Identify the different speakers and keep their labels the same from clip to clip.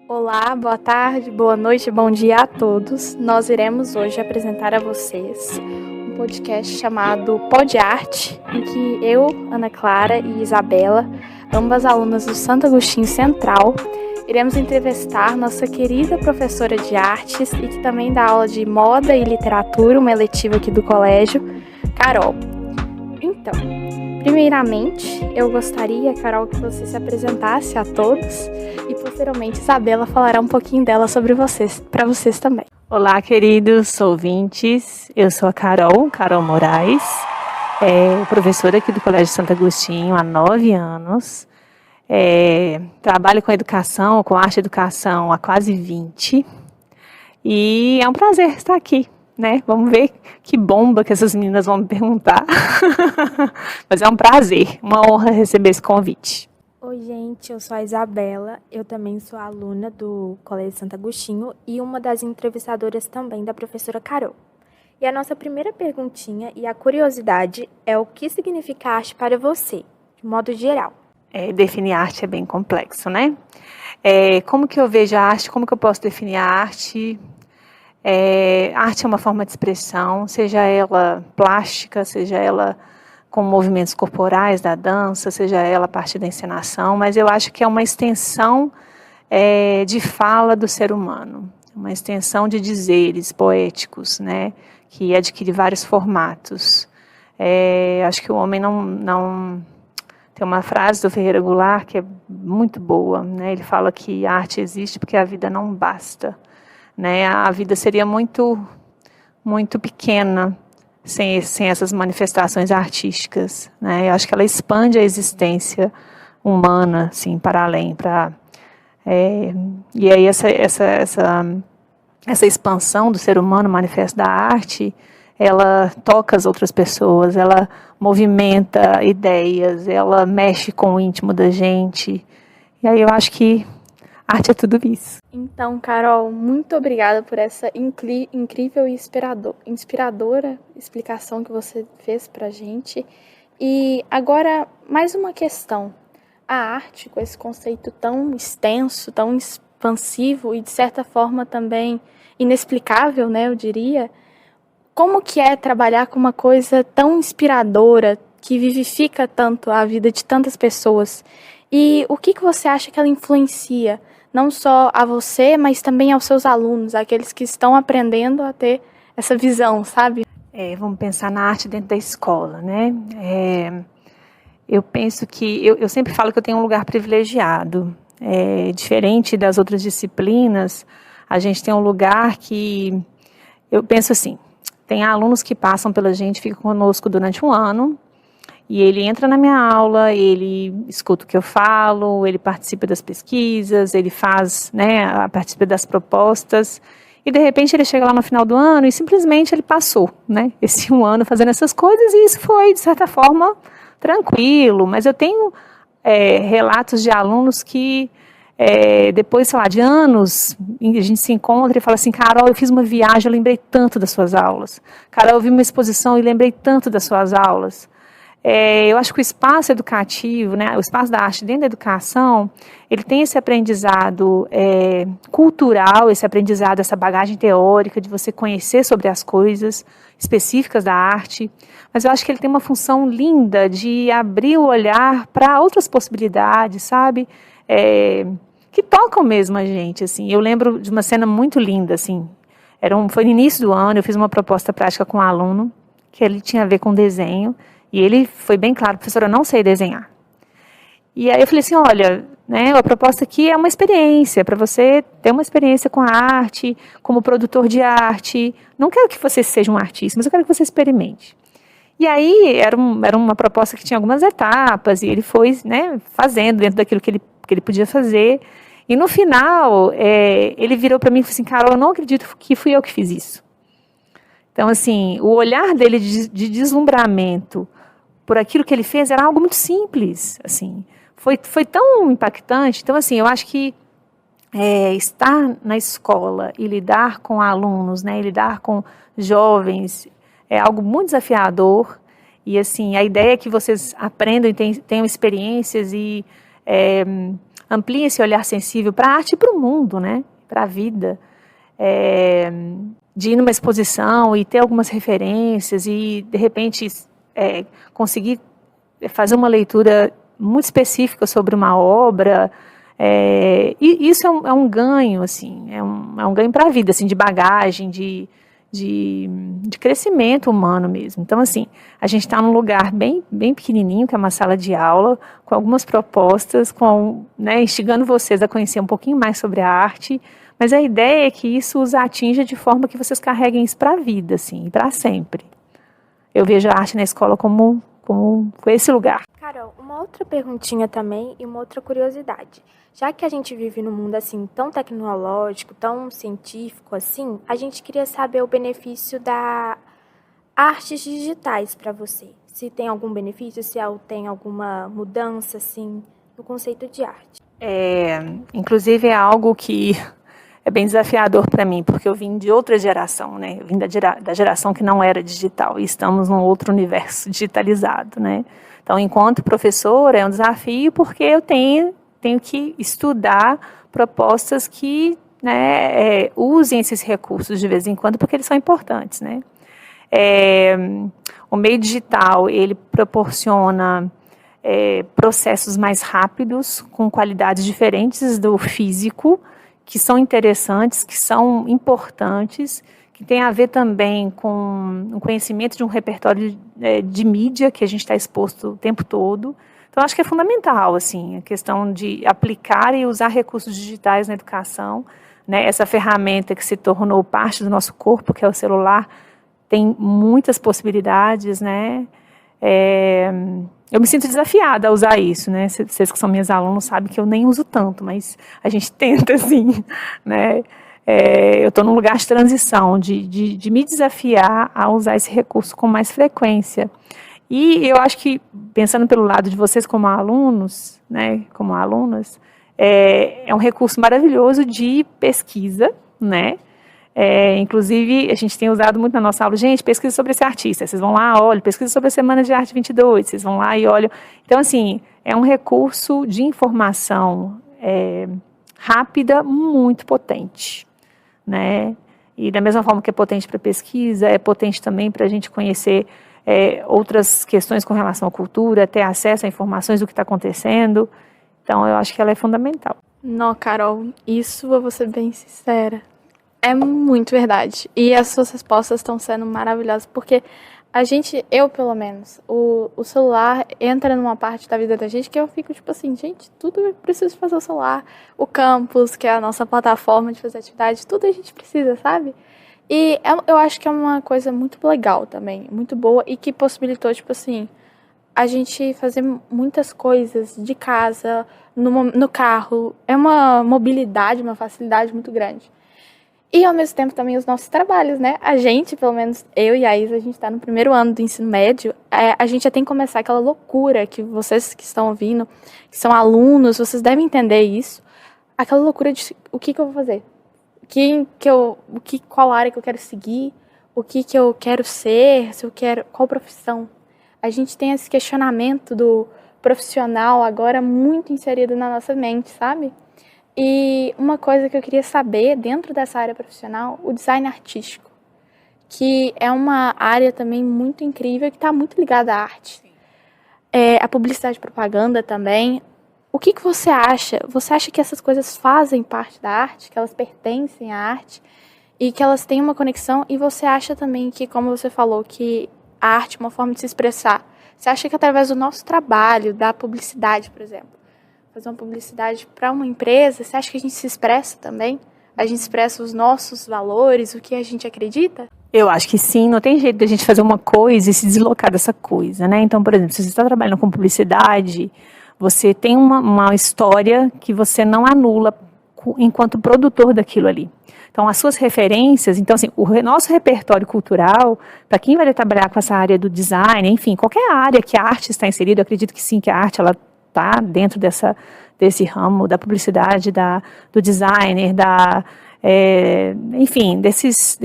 Speaker 1: Olá, boa tarde, boa noite, bom dia a todos. Nós iremos hoje apresentar a vocês um podcast chamado Pod Arte, em que eu, Ana Clara e Isabela, ambas alunas do Santo Agostinho Central, iremos entrevistar nossa querida professora de artes e que também dá aula de moda e literatura, uma eletiva aqui do colégio, Carol. Então, primeiramente, eu gostaria, Carol, que você se apresentasse a todos e posteriormente Isabela falará um pouquinho dela sobre vocês, para vocês também.
Speaker 2: Olá, queridos ouvintes, eu sou a Carol Moraes, professora aqui do Colégio Santo Agostinho há 9 anos, trabalho com educação, com arte e educação há quase 20 e é um prazer estar aqui, né? Vamos ver que bomba que essas meninas vão me perguntar, mas é um prazer, uma honra receber esse convite.
Speaker 1: Oi, gente, eu sou a Isabela, eu também sou aluna do Colégio Santo Agostinho e uma das entrevistadoras também da professora Carol. E a nossa primeira perguntinha e a curiosidade é o que significa arte para você, de modo geral.
Speaker 2: Definir arte é bem complexo, né? Como que eu vejo a arte, como que eu posso definir a arte? Arte é uma forma de expressão, seja ela plástica, seja ela com movimentos corporais da dança, seja ela a partir da encenação, mas eu acho que é uma extensão de fala do ser humano, uma extensão de dizeres poéticos, né, que adquire vários formatos. Acho que o homem não... Tem uma frase do Ferreira Goulart que é muito boa, né, ele fala que a arte existe porque a vida não basta, né, a vida seria muito, muito pequena sem essas manifestações artísticas, né? Eu acho que ela expande a existência humana, assim, para além, e aí essa expansão do ser humano, manifesto da arte, ela toca as outras pessoas, ela movimenta ideias, ela mexe com o íntimo da gente, e aí eu acho que arte é tudo isso.
Speaker 1: Então, Carol, muito obrigada por essa incrível e inspiradora explicação que você fez pra gente. E agora, mais uma questão. A arte, com esse conceito tão extenso, tão expansivo e, de certa forma, também inexplicável, né, eu diria, como que é trabalhar com uma coisa tão inspiradora, que vivifica tanto a vida de tantas pessoas? E o que você acha que ela influencia? Não só a você, mas também aos seus alunos, aqueles que estão aprendendo a ter essa visão, sabe?
Speaker 2: Vamos pensar na arte dentro da escola, né? Eu penso que, eu sempre falo que eu tenho um lugar privilegiado. Diferente das outras disciplinas, a gente tem um lugar que, eu penso assim, tem alunos que passam pela gente, ficam conosco durante um ano, e ele entra na minha aula, ele escuta o que eu falo, ele participa das pesquisas, ele faz, né, participa das propostas, e de repente ele chega lá no final do ano e simplesmente ele passou, né, esse um ano fazendo essas coisas, e isso foi, de certa forma, tranquilo. Mas eu tenho relatos de alunos que, depois, sei lá, de anos, a gente se encontra e fala assim: Carol, eu fiz uma viagem, eu lembrei tanto das suas aulas. Carol, eu vi uma exposição e lembrei tanto das suas aulas. Eu acho que o espaço educativo, né, o espaço da arte dentro da educação, ele tem esse aprendizado cultural, esse aprendizado, essa bagagem teórica de você conhecer sobre as coisas específicas da arte, mas eu acho que ele tem uma função linda de abrir o olhar para outras possibilidades, sabe, que tocam mesmo a gente, assim. Eu lembro de uma cena muito linda, assim, foi no início do ano, eu fiz uma proposta prática com um aluno, que ele tinha a ver com desenho, e ele foi bem claro: professora, eu não sei desenhar. E aí eu falei assim: olha, né, a proposta aqui é uma experiência, para você ter uma experiência com a arte, como produtor de arte. Não quero que você seja um artista, mas eu quero que você experimente. E aí era uma proposta que tinha algumas etapas, e ele foi, né, fazendo dentro daquilo que ele podia fazer. E no final, ele virou para mim e falou assim: Carol, eu não acredito que fui eu que fiz isso. Então, assim, o olhar dele de deslumbramento por aquilo que ele fez era algo muito simples, assim, foi tão impactante. Então, assim, eu acho que estar na escola e lidar com alunos, né, e lidar com jovens é algo muito desafiador, e assim, a ideia é que vocês aprendam e tenham experiências e amplia esse olhar sensível para a arte e para o mundo, né? Para a vida. De ir numa exposição e ter algumas referências e, de repente, conseguir fazer uma leitura muito específica sobre uma obra, e isso é um ganho, assim, é um ganho para a vida, assim, de bagagem, de crescimento humano mesmo. Então, assim, a gente está num lugar bem, bem pequenininho, que é uma sala de aula, com algumas propostas, né, instigando vocês a conhecer um pouquinho mais sobre a arte, mas a ideia é que isso os atinja de forma que vocês carreguem isso para a vida, assim, para sempre. Eu vejo a arte na escola como esse lugar.
Speaker 3: Carol, uma outra perguntinha também e uma outra curiosidade. Já que a gente vive num mundo assim tão tecnológico, tão científico assim, a gente queria saber o benefício da artes digitais para você. Se tem algum benefício, se tem alguma mudança assim no conceito de arte.
Speaker 2: Inclusive é algo que é bem desafiador para mim, porque eu vim de outra geração, né? Eu vim da geração que não era digital e estamos num outro universo digitalizado, né? Então, enquanto professora, é um desafio porque eu tenho que estudar propostas que, né, usem esses recursos de vez em quando, porque eles são importantes, né? O meio digital, ele proporciona processos mais rápidos, com qualidades diferentes do físico, que são interessantes, que são importantes, que tem a ver também com o conhecimento de um repertório de mídia que a gente está exposto o tempo todo. Então, acho que é fundamental, assim, a questão de aplicar e usar recursos digitais na educação, né? Essa ferramenta que se tornou parte do nosso corpo, que é o celular, tem muitas possibilidades, né? Eu me sinto desafiada a usar isso, né? Vocês que são meus alunos sabem que eu nem uso tanto, mas a gente tenta, assim, né? Eu estou num lugar de transição, de me desafiar a usar esse recurso com mais frequência. E eu acho que, pensando pelo lado de vocês como alunos, né, como alunas, é um recurso maravilhoso de pesquisa, né? Inclusive, a gente tem usado muito na nossa aula, gente, pesquisa sobre esse artista, vocês vão lá, olham, pesquisa sobre a Semana de Arte 22, vocês vão lá e olham. Então, assim, é um recurso de informação rápida, muito potente, né? E da mesma forma que é potente para pesquisa, é potente também para a gente conhecer outras questões com relação à cultura, ter acesso a informações do que está acontecendo. Então, eu acho que ela é fundamental.
Speaker 1: Não, Carol, isso eu vou ser bem sincera. É muito verdade. E as suas respostas estão sendo maravilhosas, porque eu pelo menos, o celular entra numa parte da vida da gente que eu fico tipo assim, gente, tudo eu preciso fazer o celular. O campus, que é a nossa plataforma de fazer atividade, tudo a gente precisa, sabe? E eu acho que é uma coisa muito legal também, muito boa, e que possibilitou, tipo assim, a gente fazer muitas coisas de casa, no carro. É uma mobilidade, uma facilidade muito grande. E, ao mesmo tempo, também os nossos trabalhos, né? A gente, pelo menos eu e a Isa, a gente está no primeiro ano do ensino médio, a gente já tem que começar aquela loucura que vocês que estão ouvindo, que são alunos, vocês devem entender isso. Aquela loucura de o que eu vou fazer? Qual área que eu quero seguir? O que eu quero ser? Qual profissão? A gente tem esse questionamento do profissional agora muito inserido na nossa mente, sabe? E uma coisa que eu queria saber dentro dessa área profissional, o design artístico, que é uma área também muito incrível, que está muito ligada à arte. A publicidade e propaganda também. O que você acha? Você acha que essas coisas fazem parte da arte, que elas pertencem à arte e que elas têm uma conexão? E você acha também que, como você falou, que a arte é uma forma de se expressar? Você acha que através do nosso trabalho, da publicidade, por exemplo, fazer uma publicidade para uma empresa, você acha que a gente se expressa também? A gente expressa os nossos valores, o que a gente acredita?
Speaker 2: Eu acho que sim, não tem jeito de a gente fazer uma coisa e se deslocar dessa coisa, né? Então, por exemplo, se você está trabalhando com publicidade, você tem uma história que você não anula enquanto produtor daquilo ali. Então, as suas referências, então, assim, o nosso repertório cultural, para quem vai trabalhar com essa área do design, enfim, qualquer área que a arte está inserida, eu acredito que sim, que a arte, ela está dentro desse ramo da publicidade, do designer, enfim, desses,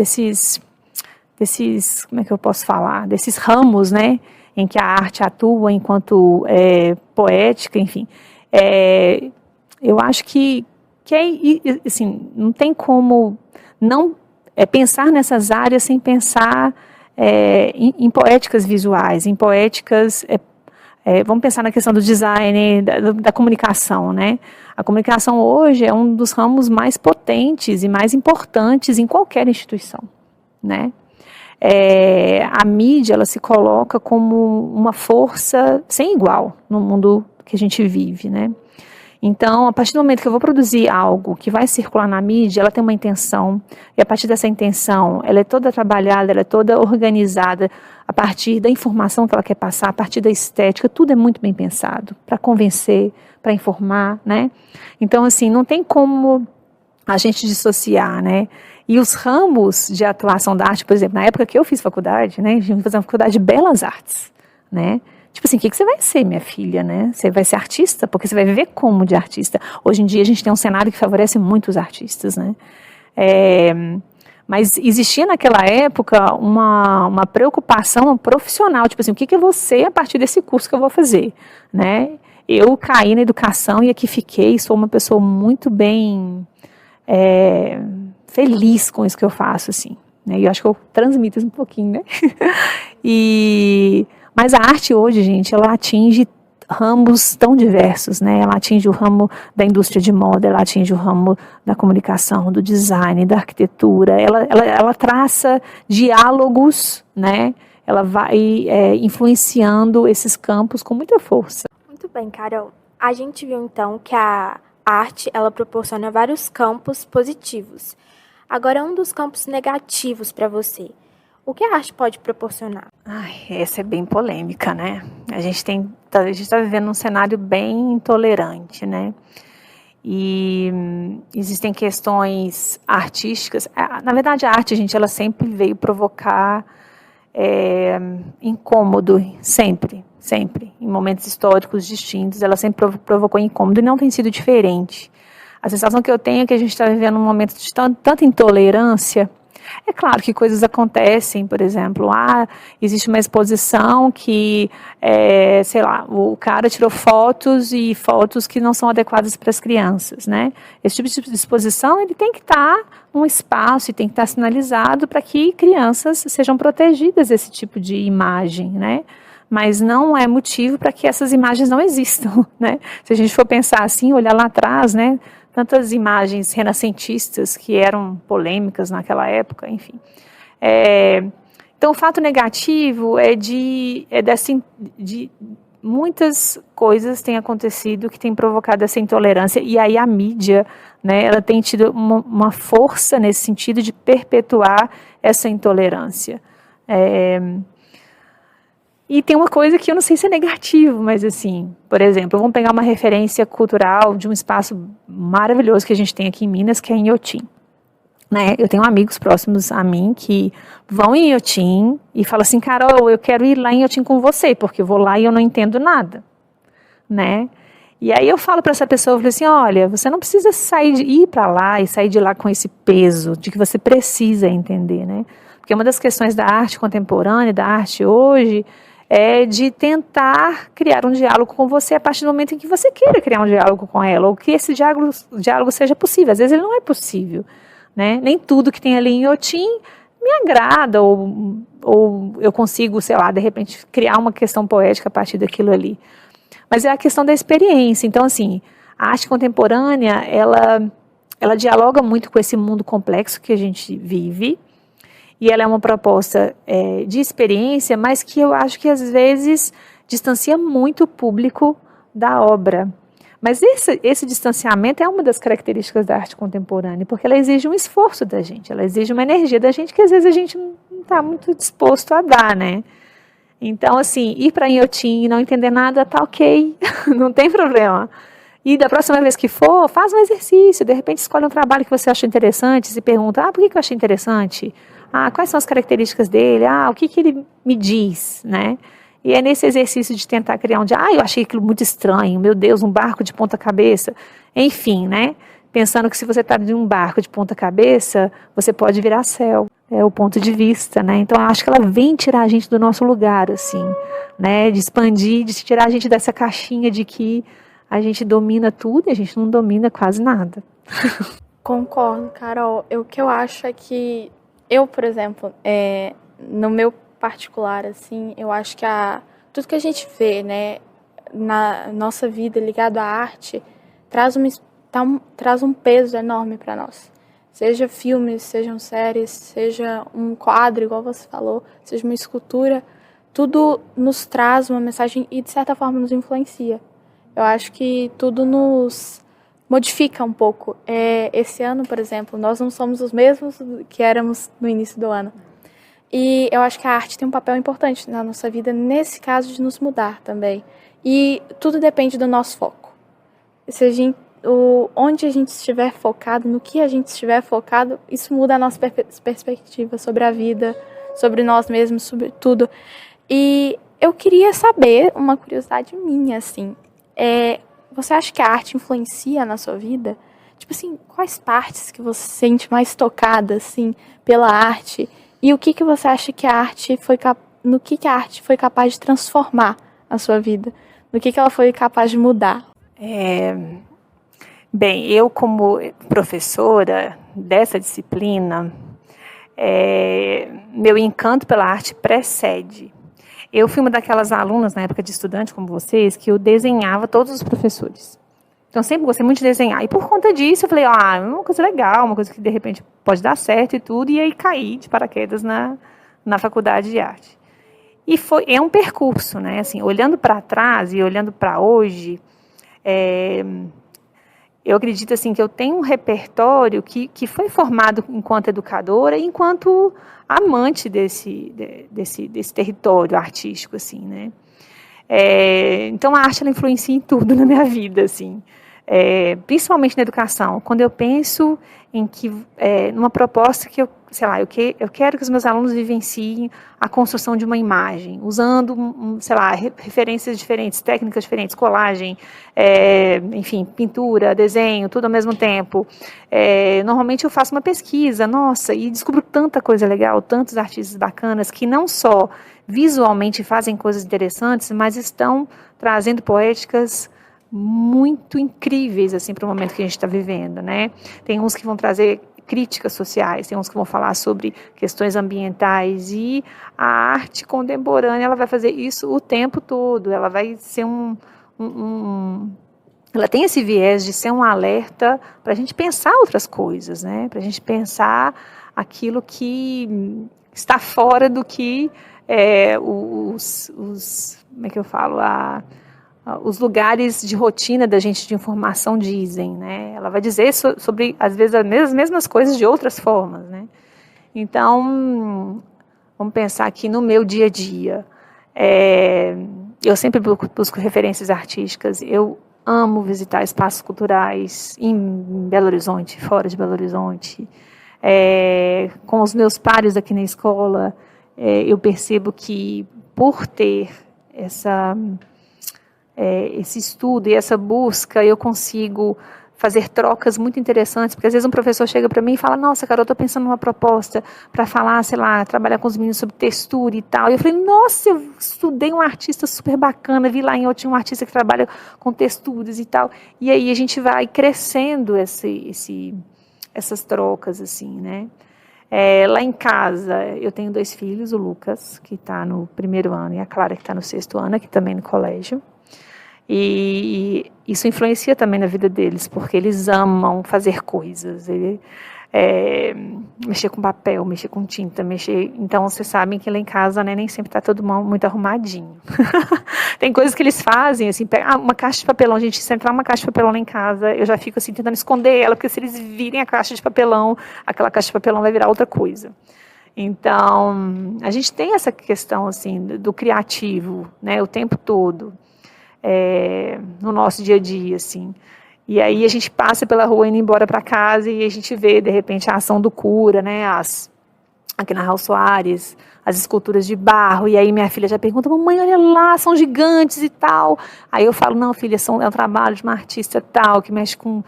Speaker 2: como é que eu posso falar, desses ramos, né, em que a arte atua enquanto poética, enfim. Eu acho que assim, não tem como não pensar nessas áreas sem pensar em poéticas visuais, em poéticas. Vamos pensar na questão do design, da comunicação, né? A comunicação hoje é um dos ramos mais potentes e mais importantes em qualquer instituição, né? A mídia, ela se coloca como uma força sem igual no mundo que a gente vive, né? Então, a partir do momento que eu vou produzir algo que vai circular na mídia, ela tem uma intenção, e a partir dessa intenção, ela é toda trabalhada, ela é toda organizada, a partir da informação que ela quer passar, a partir da estética, tudo é muito bem pensado, para convencer, para informar, né? Então, assim, não tem como a gente dissociar, né? E os ramos de atuação da arte, por exemplo, na época que eu fiz faculdade, né? A gente fazia uma faculdade de belas artes, né? Tipo assim, o que você vai ser, minha filha, né? Você vai ser artista? Porque você vai viver como de artista. Hoje em dia a gente tem um cenário que favorece muito os artistas, né? Mas existia naquela época uma preocupação profissional, tipo assim, o que eu vou ser a partir desse curso que eu vou fazer, né? Eu caí na educação e aqui fiquei, sou uma pessoa muito bem feliz com isso que eu faço, assim, né? E eu acho que eu transmito isso um pouquinho, né? Mas a arte hoje, gente, ela atinge ramos tão diversos, né? Ela atinge o ramo da indústria de moda, ela atinge o ramo da comunicação, do design, da arquitetura, ela traça diálogos, né? Ela vai influenciando esses campos com muita força.
Speaker 3: Muito bem, Carol. A gente viu então que a arte, ela proporciona vários campos positivos. Agora, um dos campos negativos para você. O que a arte pode proporcionar?
Speaker 2: Essa é bem polêmica, né? A gente está vivendo um cenário bem intolerante, né? E existem questões artísticas. Na verdade, a arte, gente, ela sempre veio provocar incômodo, sempre. Em momentos históricos distintos, ela sempre provocou incômodo e não tem sido diferente. A sensação que eu tenho é que a gente está vivendo um momento de tanta intolerância. É claro que coisas acontecem, por exemplo, existe uma exposição que, sei lá, o cara tirou fotos e fotos que não são adequadas para as crianças, né? Esse tipo de exposição, ele tem que estar num espaço e tem que estar sinalizado para que crianças sejam protegidas desse tipo de imagem, né? Mas não é motivo para que essas imagens não existam, né? Se a gente for pensar assim, olhar lá atrás, né? Tantas imagens renascentistas que eram polêmicas naquela época, enfim. Então, o fato negativo de muitas coisas têm acontecido que têm provocado essa intolerância, e aí a mídia, né, ela tem tido uma força nesse sentido de perpetuar essa intolerância. E tem uma coisa que eu não sei se é negativo, mas assim, por exemplo, vamos pegar uma referência cultural de um espaço maravilhoso que a gente tem aqui em Minas, que é Inhotim. Né? Eu tenho amigos próximos a mim que vão em Inhotim e falam assim, Carol, eu quero ir lá em Inhotim com você, porque eu vou lá e eu não entendo nada. Né? E aí eu falo para essa pessoa, eu falo assim, olha, você não precisa ir para lá e sair de lá com esse peso de que você precisa entender, né? Porque uma das questões da arte contemporânea, da arte hoje, é de tentar criar um diálogo com você a partir do momento em que você queira criar um diálogo com ela, ou que esse diálogo seja possível. Às vezes ele não é possível, né? Nem tudo que tem ali em Inhotim me agrada, ou eu consigo, sei lá, de repente criar uma questão poética a partir daquilo ali. Mas é a questão da experiência. Então, assim, a arte contemporânea, ela dialoga muito com esse mundo complexo que a gente vive, e ela é uma proposta de experiência, mas que eu acho que às vezes distancia muito o público da obra. Mas esse distanciamento é uma das características da arte contemporânea, porque ela exige um esforço da gente, ela exige uma energia da gente que às vezes a gente não está muito disposto a dar, né? Então, assim, ir para Inhotim e não entender nada, tá ok, não tem problema. E da próxima vez que for, faz um exercício, de repente escolhe um trabalho que você acha interessante, se pergunta, por que eu achei interessante? Quais são as características dele? O que ele me diz, né? E é nesse exercício de tentar criar eu achei aquilo muito estranho, meu Deus, um barco de ponta cabeça. Enfim, né? Pensando que se você está de um barco de ponta cabeça, você pode virar céu. É o ponto de vista, né? Então, eu acho que ela vem tirar a gente do nosso lugar, assim, né? De expandir, de tirar a gente dessa caixinha de que a gente domina tudo e a gente não domina quase nada.
Speaker 1: Concordo, Carol. O que eu acho é que eu, por exemplo, no meu particular, assim, eu acho que tudo que a gente vê, né, na nossa vida ligado à arte traz um peso enorme para nós. Seja filmes, sejam séries, seja um quadro, igual você falou, seja uma escultura, tudo nos traz uma mensagem e, de certa forma, nos influencia. Eu acho que tudo nos modifica um pouco. Esse ano, por exemplo, nós não somos os mesmos que éramos no início do ano. E eu acho que a arte tem um papel importante na nossa vida, nesse caso de nos mudar também. E tudo depende do nosso foco. Onde a gente estiver focado, no que a gente estiver focado, isso muda a nossa perspectiva sobre a vida, sobre nós mesmos, sobre tudo. E eu queria saber, uma curiosidade minha, assim, você acha que a arte influencia na sua vida? Tipo assim, quais partes que você se sente mais tocada, assim, pela arte? E o que você acha que no que a arte foi capaz de transformar a sua vida? No que ela foi capaz de mudar?
Speaker 2: Bem, eu como professora dessa disciplina, meu encanto pela arte precede. Eu fui uma daquelas alunas, na época de estudante como vocês, que eu desenhava todos os professores. Então, sempre gostei muito de desenhar. E por conta disso, eu falei, é uma coisa legal, uma coisa que, de repente, pode dar certo e tudo. E aí, caí de paraquedas na faculdade de arte. E é um percurso, né? Assim, olhando para trás e olhando para hoje, eu acredito assim, que eu tenho um repertório que foi formado enquanto educadora e enquanto amante desse território artístico, assim, né? Então, a arte, ela influencia em tudo na minha vida, assim. Principalmente na educação. Quando eu penso em numa proposta que eu quero que os meus alunos vivenciem a construção de uma imagem, usando, referências diferentes, técnicas diferentes, colagem, enfim, pintura, desenho, tudo ao mesmo tempo. Normalmente eu faço uma pesquisa, e descubro tanta coisa legal, tantos artistas bacanas que não só visualmente fazem coisas interessantes, mas estão trazendo poéticas muito incríveis assim, para o momento que a gente está vivendo, né? Tem uns que vão trazer críticas sociais, tem uns que vão falar sobre questões ambientais, e a arte contemporânea, ela vai fazer isso o tempo todo, ela vai ser ela tem esse viés de ser um alerta para a gente pensar outras coisas, né? Para a gente pensar aquilo que está fora do que como é que eu falo, os lugares de rotina da gente de informação dizem, né? Ela vai dizer sobre, às vezes, as mesmas coisas de outras formas, né? Então, vamos pensar aqui no meu dia a dia. Eu sempre busco referências artísticas. Eu amo visitar espaços culturais em Belo Horizonte, fora de Belo Horizonte. Com os meus pares aqui na escola, eu percebo que, por ter esse estudo e essa busca, eu consigo fazer trocas muito interessantes, porque às vezes um professor chega para mim e fala, nossa, Carol, eu estou pensando numa proposta para falar, trabalhar com os meninos sobre textura e tal. E eu falei, nossa, eu estudei um artista super bacana, vi lá em outro um artista que trabalha com texturas e tal. E aí a gente vai crescendo essas trocas, assim, né? Lá em casa, eu tenho 2 filhos, o Lucas, que está no 1º ano, e a Clara, que está no 6º ano, aqui também no colégio. E isso influencia também na vida deles, porque eles amam fazer coisas, mexer com papel, mexer com tinta, então vocês sabem que lá em casa, né, nem sempre está todo mundo muito arrumadinho. Tem coisas que eles fazem, assim, uma caixa de papelão, gente, se entrar uma caixa de papelão lá em casa, eu já fico assim tentando esconder ela, porque se eles virem a caixa de papelão, aquela caixa de papelão vai virar outra coisa. Então, a gente tem essa questão assim do criativo, né, o tempo todo. No nosso dia a dia, assim. E aí a gente passa pela rua indo embora para casa e a gente vê, de repente, a ação do Cura, né, aqui na Raul Soares, as esculturas de barro, e aí minha filha já pergunta, mamãe, olha lá, são gigantes e tal. Aí eu falo, não, filha, é um trabalho de uma artista tal, que mexe com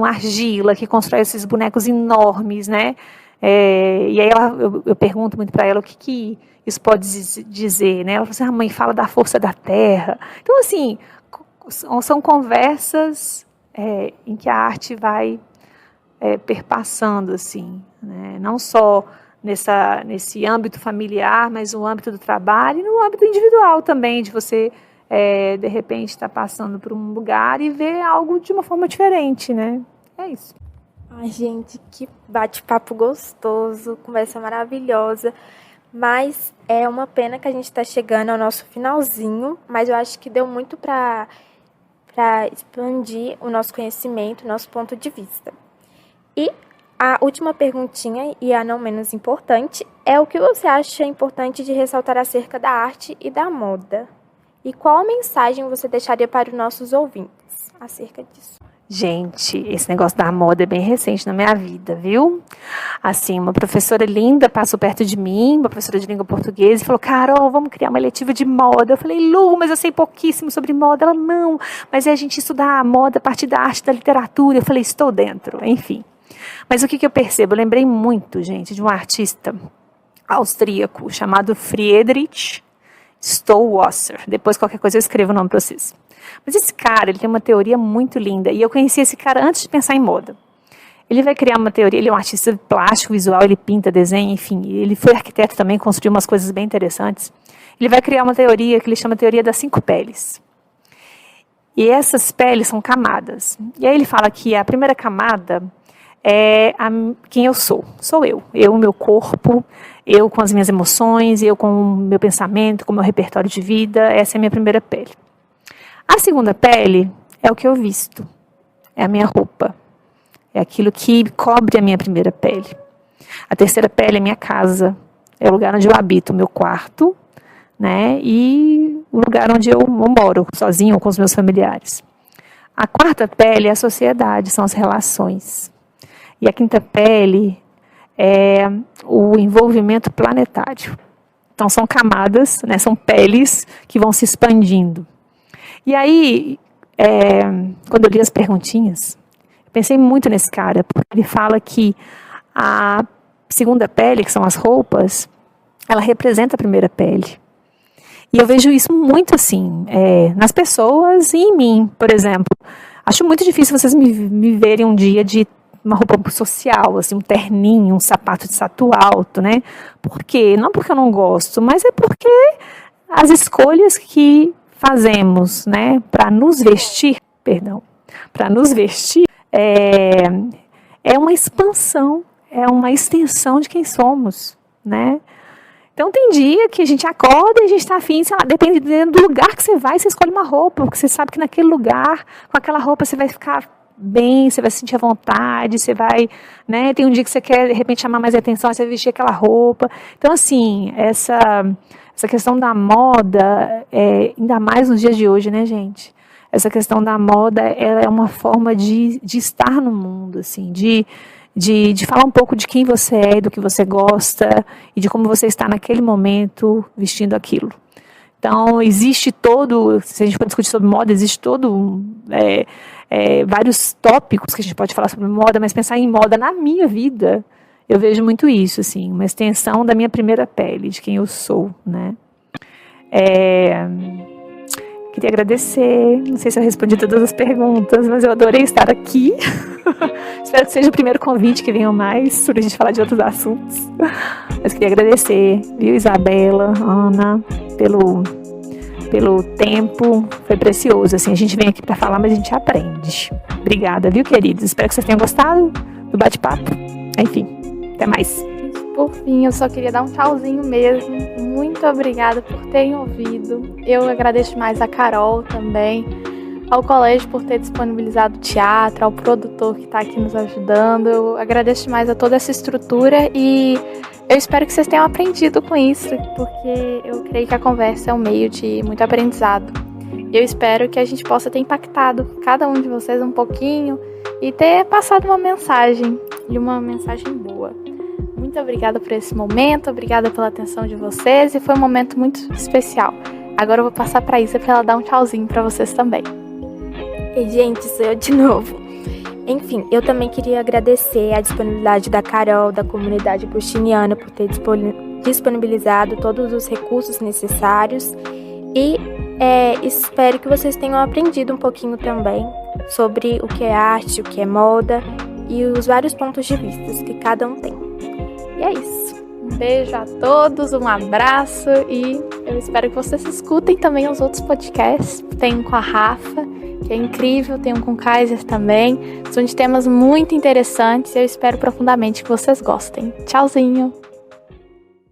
Speaker 2: argila, que constrói esses bonecos enormes, né, e aí eu pergunto muito para ela o que isso pode dizer, né? Ela fala assim, mãe, fala da força da terra. Então, assim, são conversas em que a arte vai perpassando, assim, né? Não só nesse âmbito familiar, mas no âmbito do trabalho e no âmbito individual também, de você, de repente, estar passando por um lugar e ver algo de uma forma diferente, né? É isso.
Speaker 3: Ai, gente, que bate-papo gostoso, conversa maravilhosa. Mas é uma pena que a gente está chegando ao nosso finalzinho, mas eu acho que deu muito para expandir o nosso conhecimento, o nosso ponto de vista. E a última perguntinha, e a não menos importante, é o que você acha importante de ressaltar acerca da arte e da moda? E qual mensagem você deixaria para os nossos ouvintes acerca disso?
Speaker 2: Gente, esse negócio da moda é bem recente na minha vida, viu? Assim, uma professora linda passou perto de mim, uma professora de língua portuguesa, e falou: Carol, vamos criar uma letiva de moda. Eu falei: Lu, mas eu sei pouquíssimo sobre moda. Ela: não, mas é a gente estudar a moda a partir da arte, da literatura. Eu falei: estou dentro, enfim. Mas o que eu percebo? Eu lembrei muito, gente, de um artista austríaco chamado Friedrich Stowasser. Depois, qualquer coisa, eu escrevo o nome para vocês. Mas esse cara, ele tem uma teoria muito linda, e eu conheci esse cara antes de pensar em moda. Ele vai criar uma teoria, ele é um artista plástico, visual, ele pinta, desenha, enfim, ele foi arquiteto também, construiu umas coisas bem interessantes. Ele vai criar uma teoria que ele chama de teoria das 5 peles. E essas peles são camadas. E aí ele fala que a primeira camada é quem eu sou eu, meu corpo, eu com as minhas emoções, eu com o meu pensamento, com o meu repertório de vida, essa é a minha primeira pele. A segunda pele é o que eu visto, é a minha roupa, é aquilo que cobre a minha primeira pele. A terceira pele é minha casa, é o lugar onde eu habito, o meu quarto, né, e o lugar onde eu moro, sozinho ou com os meus familiares. A quarta pele é a sociedade, são as relações. E a quinta pele é o envolvimento planetário. Então são camadas, né, são peles que vão se expandindo. E aí, quando eu li as perguntinhas, eu pensei muito nesse cara, porque ele fala que a segunda pele, que são as roupas, ela representa a primeira pele. E eu vejo isso muito assim, nas pessoas e em mim, por exemplo. Acho muito difícil vocês me verem um dia de uma roupa social, assim, um terninho, um sapato de salto alto, né? Por quê? Não porque eu não gosto, mas é porque as escolhas que fazemos, né, para nos vestir, é uma expansão, é uma extensão de quem somos, né? Então tem dia que a gente acorda e a gente está afim, sei lá, dependendo do lugar que você vai, você escolhe uma roupa, porque você sabe que naquele lugar, com aquela roupa você vai ficar bem, você vai se sentir à vontade, você vai, né, tem um dia que você quer, de repente, chamar mais atenção, você vai vestir aquela roupa. Então, assim, essa questão da moda, ainda mais nos dias de hoje, né, gente? Essa questão da moda, ela é uma forma de estar no mundo, assim, de falar um pouco de quem você é, do que você gosta e de como você está naquele momento vestindo aquilo. Então, existe se a gente for discutir sobre moda, existe vários tópicos que a gente pode falar sobre moda, mas pensar em moda na minha vida, eu vejo muito isso, assim, uma extensão da minha primeira pele, de quem eu sou, né? Queria agradecer, não sei se eu respondi todas as perguntas, mas eu adorei estar aqui. Espero que seja o primeiro convite, que venham mais, para a gente falar de outros assuntos. Mas queria agradecer, viu, Isabela, Ana, pelo tempo, foi precioso, assim, a gente vem aqui para falar, mas a gente aprende. Obrigada, viu, queridos? Espero que vocês tenham gostado do bate-papo. Enfim, até mais.
Speaker 1: Por fim, eu só queria dar um tchauzinho mesmo. Muito obrigada por terem ouvido. Eu agradeço mais a Carol também, ao colégio por ter disponibilizado o teatro, ao produtor que está aqui nos ajudando. Eu agradeço demais a toda essa estrutura e eu espero que vocês tenham aprendido com isso, porque eu creio que a conversa é um meio de muito aprendizado. Eu espero que a gente possa ter impactado cada um de vocês um pouquinho e ter passado uma mensagem, e uma mensagem boa. Muito obrigada por esse momento, obrigada pela atenção de vocês e foi um momento muito especial. Agora eu vou passar para a Isa para ela dar um tchauzinho para vocês também.
Speaker 3: E, gente, sou eu de novo. Enfim, eu também queria agradecer a disponibilidade da Carol, da comunidade agostiniana, por ter disponibilizado todos os recursos necessários e Espero que vocês tenham aprendido um pouquinho também sobre o que é arte, o que é moda e os vários pontos de vista que cada um tem. E é isso.
Speaker 1: Um beijo a todos, um abraço e eu espero que vocês escutem também os outros podcasts. Tem um com a Rafa, que é incrível, tem um com o Kaiser também. São de temas muito interessantes e eu espero profundamente que vocês gostem. Tchauzinho!